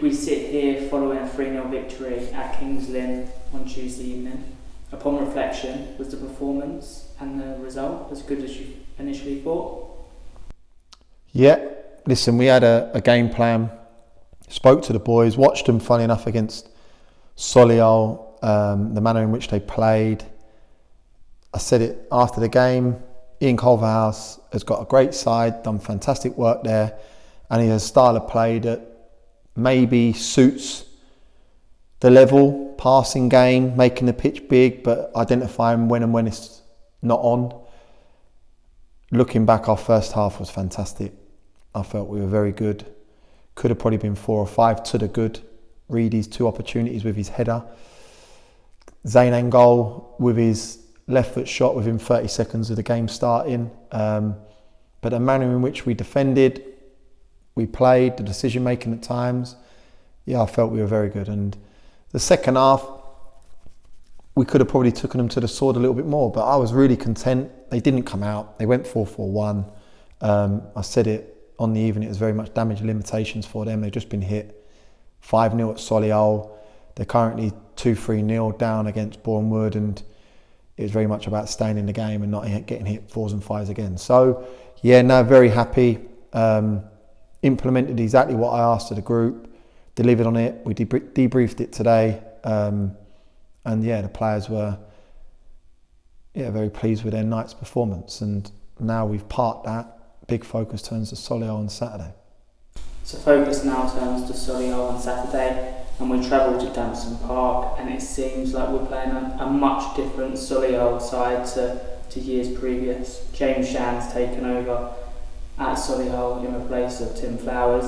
we sit here following a 3-0 victory at Kings Lynn on Tuesday evening. Upon reflection, was the performance and the result as good as you initially thought? Yeah, listen, we had a game plan, spoke to the boys, watched them, funny enough, against Solihull, the manner in which they played. I said it after the game, Ian Culverhouse has got a great side, done fantastic work there, and he has a style of play that maybe suits the level, passing game, making the pitch big, but identifying when and when it's not on. Looking back, our first half was fantastic. I felt we were very good. Could have probably been 4 or 5 to the good. Reedy's 2 opportunities with his header. Zayn Angol with his left foot shot within 30 seconds of the game starting. But the manner in which we defended, we played, the decision making at times, I felt we were very good. And the second half, we could have probably taken them to the sword a little bit more, but I was really content. They didn't come out. They went 4-4-1. I said it on the evening, it was very much damage limitations for them. They've just been hit 5-0 at Solihull. They're currently 2-3-0 down against Boreham, and it was very much about staying in the game and not getting hit 4s and 5s again. So, very happy. Implemented exactly what I asked of the group, delivered on it. We debriefed it today. The players were very pleased with their night's performance. And now we've parked that. Big focus turns to Solihull on Saturday. So focus now turns to Solihull on Saturday, and we travel to Damson Park, and it seems like we're playing a much different Solihull side to years previous. James Shand's taken over at Solihull in place of Tim Flowers.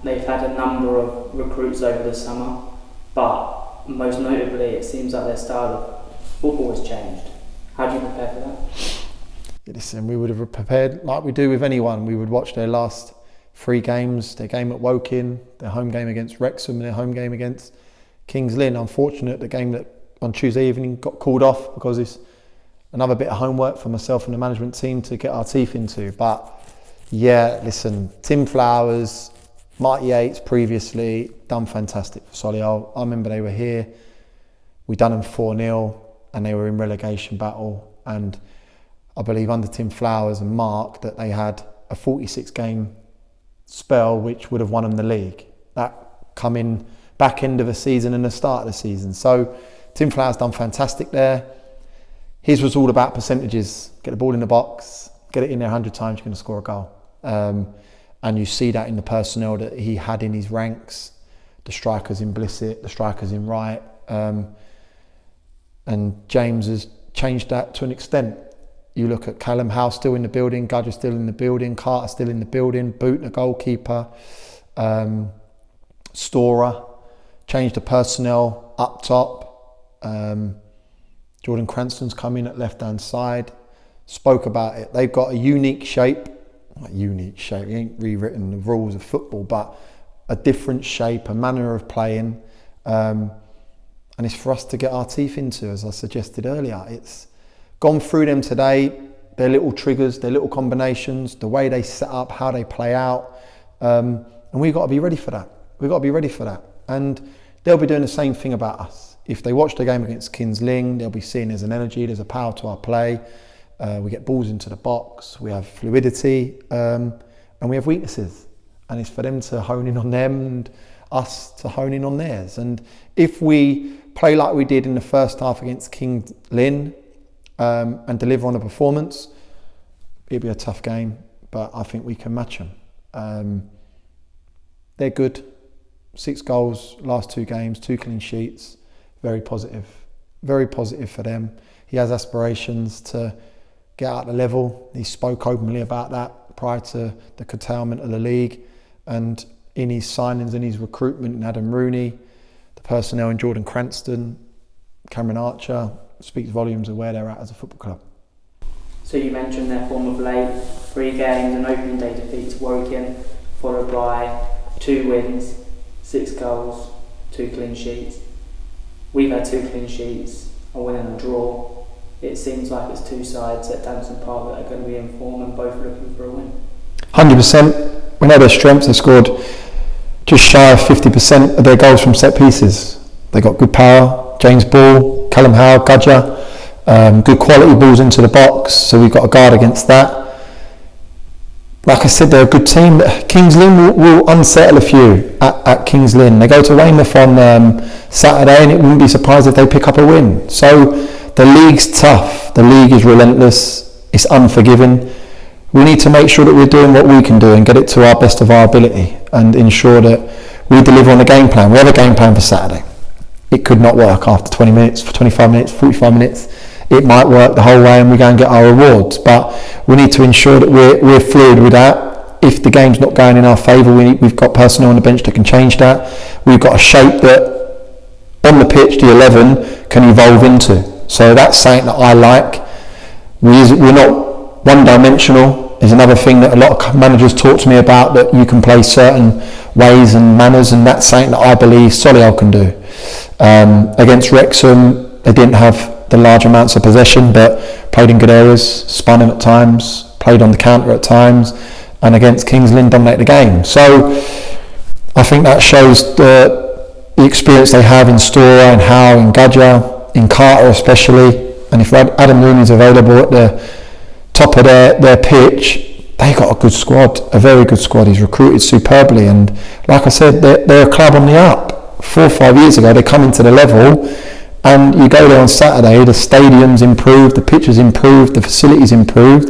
They've had a number of recruits over the summer, but most notably it seems like their style of football has changed. How do you prepare for that? Listen, we would have prepared like we do with anyone. We would watch their last 3 games, their game at Woking, their home game against Wrexham and their home game against Kings Lynn. Unfortunate, the game that on Tuesday evening got called off because it's another bit of homework for myself and the management team to get our teeth into. But listen, Tim Flowers, Mark Yates previously, done fantastic for Solihull. I remember they were here, we done them 4-0 and they were in relegation battle. And I believe under Tim Flowers and Mark that they had a 46 game spell which would have won them the league. That come in back end of the season and the start of the season. So Tim Flowers done fantastic there. His was all about percentages. Get the ball in the box, get it in there 100 times, you're going to score a goal. And you see that in the personnel that he had in his ranks. The strikers in Blissett, the strikers in Wright. And James has changed that to an extent. You look at Callum Howe still in the building, Gudger still in the building, Carter still in the building, Boot the goalkeeper, Storer, changed the personnel up top. Jordan Cranston's come in at left-hand side, spoke about it. They've got a unique shape, he ain't rewritten the rules of football, but a different shape, a manner of playing. And it's for us to get our teeth into, as I suggested earlier. It's gone through them today, their little triggers, their little combinations, the way they set up, how they play out. And we've got to be ready for that. And they'll be doing the same thing about us. If they watch the game against Kings Lynn, they'll be seeing there's an energy, there's a power to our play. We get balls into the box, we have fluidity, and we have weaknesses. And it's for them to hone in on them and us to hone in on theirs. And if we play like we did in the first half against Kings Lynn, and deliver on a performance, it'll be a tough game, but I think we can match them. They're good. 6 goals, last 2 games, 2 clean sheets. Very positive for them. He has aspirations to get out the level. He spoke openly about that prior to the curtailment of the league, and in his signings and his recruitment in Adam Rooney, the personnel in Jordan Cranston, Cameron Archer, speaks volumes of where they're at as a football club. So you mentioned their form of late, 3 games, an opening day defeat to Woking, followed by 2 wins, 6 goals, 2 clean sheets. We've had 2 clean sheets, a win and a draw. It seems like it's 2 sides at Damson Park that are going to be in form and both looking for a win. 100%. We know their strengths. They scored just shy of 50% of their goals from set pieces. They got good power, James Ball, Callum Howe, Gudger, good quality balls into the box, so we've got to guard against that. Like I said, they're a good team. Kings Lynn will unsettle a few at Kings Lynn. They go to Weymouth on Saturday, and it wouldn't be surprised if they pick up a win. So the league's tough. The league is relentless. It's unforgiving. We need to make sure that we're doing what we can do and get it to our best of our ability and ensure that we deliver on the game plan. We have a game plan for Saturday. It could not work after 20 minutes, for 25 minutes, 45 minutes. It might work the whole way and we go and get our rewards, but we need to ensure that we're fluid with that. If the game's not going in our favour, we've got personnel on the bench that can change that. We've got a shape that on the pitch the 11 can evolve into. So that's something that I like. We're not one-dimensional. Is another thing that a lot of managers talk to me about, that you can play certain ways and manners, and that's something that I believe Solihull can do. Against Wrexham, they didn't have the large amounts of possession, but played in good areas, spun him at times, played on the counter at times, and against Kings Lynn dominated the game. So I think that shows the experience they have in Stora, in Howe, in Gudger, in Carter especially. And if Adam Rooney's available at the top of their pitch, they got a good squad, a very good squad. He's recruited superbly, and like I said, they're a club on the up. 4 or 5 years ago, they come into the level, and you go there on Saturday, the stadium's improved, the pitch has improved, the facilities improved.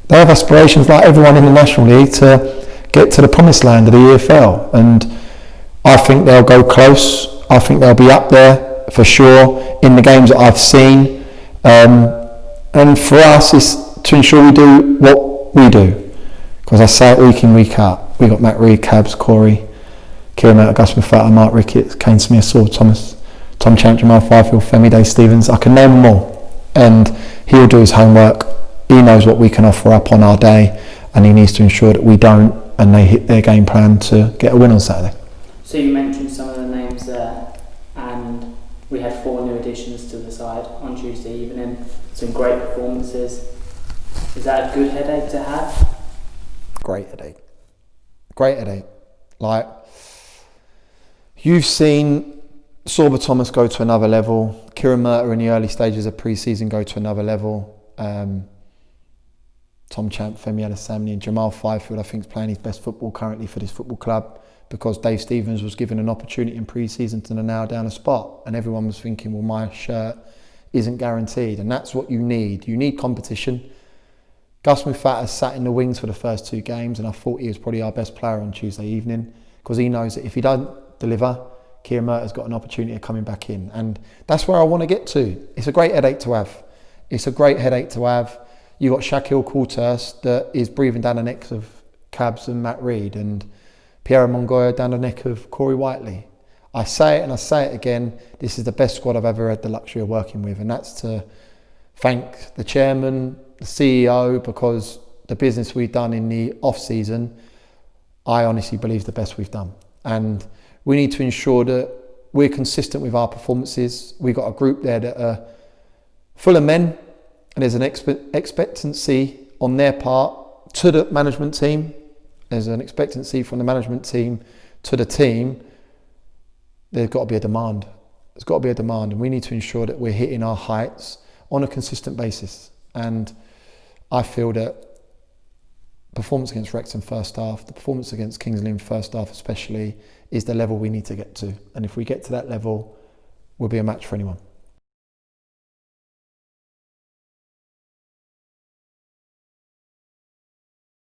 They have aspirations like everyone in the National League to get to the promised land of the EFL, and I think they'll go close. I think they'll be up there for sure in the games that I've seen, and for us it's to ensure we do what we do, because I say it week in, week out. We got Matt Reed, Cabs, Corey, Kieran Murtagh, Gus Mafata, Mark Ricketts, Kane Smith, Saul Thomas, Tom Champ, Jamal Fifield, Femi Day Stevens. I can name them all, and he'll do his homework. He knows what we can offer up on our day, and he needs to ensure that we don't, and they hit their game plan to get a win on Saturday. So you mentioned some of the names there, and we had 4 new additions to the side on Tuesday evening. Some great performances. Is that a good headache to have? Great headache. Great headache. Like, you've seen Sorba Thomas go to another level. Kieran Murtagh in the early stages of pre-season go to another level. Tom Champ, Femi Alasamni, and Jamal Fifield, I think, is playing his best football currently for this football club, because Dave Stevens was given an opportunity in pre-season to nail down a spot, and everyone was thinking, well, my shirt isn't guaranteed, and that's what you need. You need competition. Gus Mafata sat in the wings for the first 2 games, and I thought he was probably our best player on Tuesday evening, because he knows that if he doesn't deliver, Kieran Murtagh's got an opportunity of coming back in, and that's where I want to get to. It's a great headache to have. It's a great headache to have. You've got Shaquille Coulters that is breathing down the necks of Cabs and Matt Reed, and Piero Mongoya down the neck of Corey Whiteley. I say it and I say it again, this is the best squad I've ever had the luxury of working with, and that's to thank the chairman, the CEO, because the business we've done in the off-season, I honestly believe is the best we've done. And we need to ensure that we're consistent with our performances. We've got a group there that are full of men, and there's an expectancy on their part to the management team. There's an expectancy from the management team to the team. There's got to be a demand. There's got to be a demand, and we need to ensure that we're hitting our heights on a consistent basis. And I feel that performance against Wrexham first half, the performance against Kings Lynn first half especially, is the level we need to get to. And if we get to that level, we'll be a match for anyone.